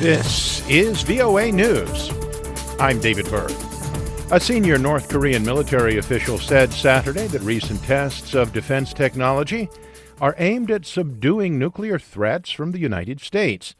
This is VOA News. I'm David Berg. A senior North Korean military official said Saturday that recent tests of defense technology are aimed at subduing nuclear threats from the United States.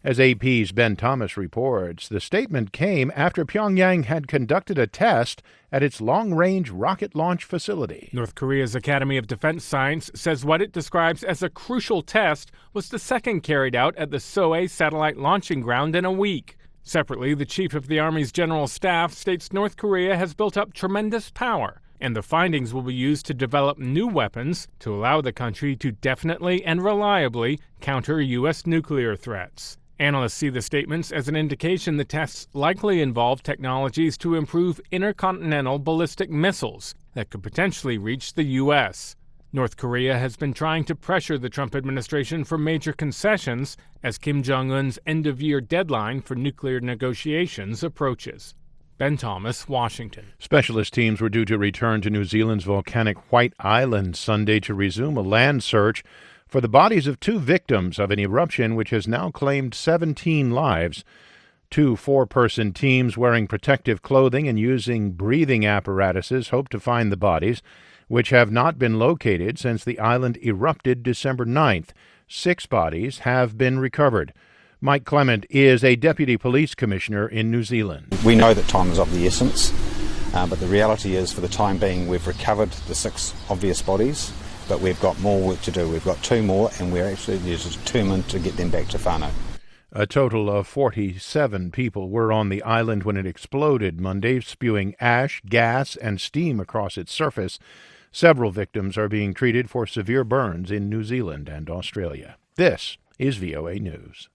As AP's Ben Thomas reports, the statement came after Pyongyang had conducted a test at its long-range rocket launch facility. North Korea's Academy of Defense Science says what it describes as a crucial test was the second carried out at the Sohae satellite launching ground in a week. Separately, the chief of the Army's General Staff states North Korea has built up tremendous power, and the findings will be used to develop new weapons to allow the country to definitely and reliably counter U.S. nuclear threats. Analysts see the statements as an indication the tests likely involve technologies to improve intercontinental ballistic missiles that could potentially reach the U.S. North Korea has been trying to pressure the Trump administration for major concessions as Kim Jong-un's end-of-year deadline for nuclear negotiations approaches. Ben Thomas, Washington. Specialist teams were due to return to New Zealand's volcanic White Island Sunday to resume a land search for the bodies of two victims of an eruption which has now claimed 17 lives. Two four-person teams wearing protective clothing and using breathing apparatuses hope to find the bodies, which have not been located since the island erupted December 9th. 6 bodies have been recovered. Mike Clement is a deputy police commissioner in New Zealand. We know that time is of the essence, but the reality is for the time being we've recovered the 6 obvious bodies. But we've got more work to do. We've got 2 more, and we're absolutely determined to get them back to whānau. A total of 47 people were on the island when it exploded Monday, spewing ash, gas, and steam across its surface. Several victims are being treated for severe burns in New Zealand and Australia. This is VOA News.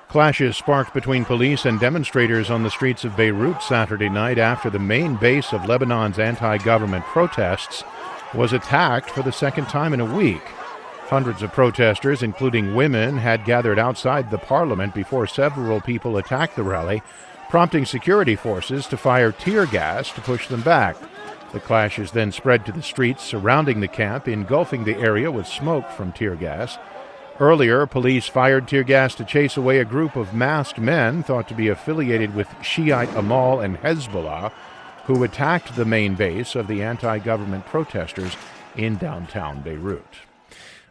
Clashes sparked between police and demonstrators on the streets of Beirut Saturday night after the main base of Lebanon's anti-government protests was attacked for the second time in a week. Hundreds of protesters, including women, had gathered outside the parliament before several people attacked the rally, prompting security forces to fire tear gas to push them back. The clashes then spread to the streets surrounding the camp, engulfing the area with smoke from tear gas. Earlier, police fired tear gas to chase away a group of masked men thought to be affiliated with Shiite Amal and Hezbollah, who attacked the main base of the anti-government protesters in downtown Beirut.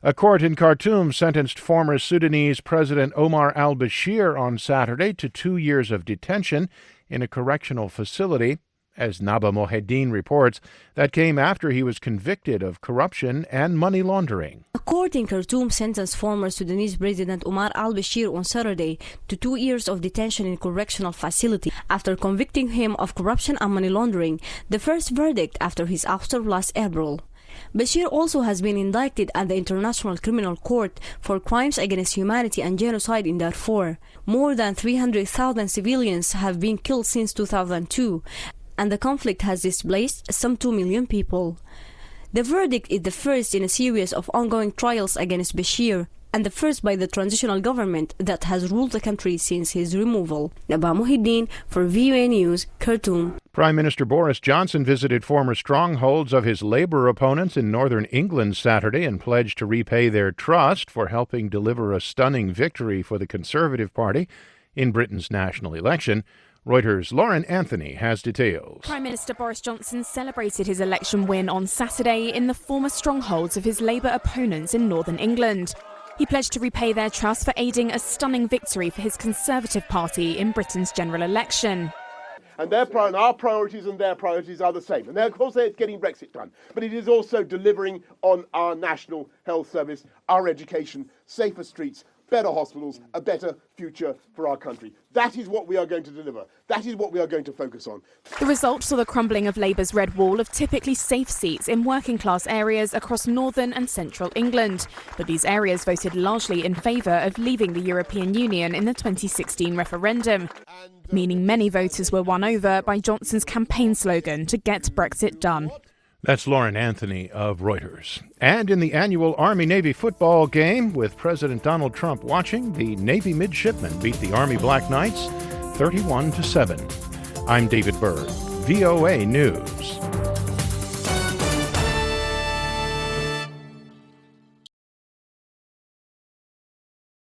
A court in Khartoum sentenced former Sudanese President Omar al-Bashir on Saturday to 2 years of detention in a correctional facility. As Naba Mohedin reports, that came after he was convicted of corruption and money laundering. A court in Khartoum sentenced former Sudanese President Omar al-Bashir on Saturday to 2 years of detention in a correctional facility after convicting him of corruption and money laundering, the first verdict after his ouster last April. Bashir also has been indicted at the International Criminal Court for crimes against humanity and genocide in Darfur. More than 300,000 civilians have been killed since 2002. And the conflict has displaced some 2 million people. The verdict is the first in a series of ongoing trials against Bashir, and the first by the transitional government that has ruled the country since his removal. Naba Mohedin for VOA News, Khartoum. Prime Minister Boris Johnson visited former strongholds of his Labour opponents in northern England Saturday and pledged to repay their trust for helping deliver a stunning victory for the Conservative Party in Britain's national election. Reuters' Lauren Anthony has details. Prime Minister Boris Johnson celebrated his election win on Saturday in the former strongholds of his Labour opponents in northern England. He pledged to repay their trust for aiding a stunning victory for his Conservative Party in Britain's general election. And our priorities and their priorities are the same. And of course, it's getting Brexit done. But it is also delivering on our national health service, our education, safer streets, better hospitals, a better future for our country. That is what we are going to deliver. That is what we are going to focus on. The result saw the crumbling of Labour's red wall of typically safe seats in working-class areas across northern and central England. But these areas voted largely in favour of leaving the European Union in the 2016 referendum, meaning many voters were won over by Johnson's campaign slogan to get Brexit done. That's Lauren Anthony of Reuters. And in the annual Army-Navy football game, with President Donald Trump watching, the Navy midshipmen beat the Army Black Knights 31-7. I'm David Berg, VOA News.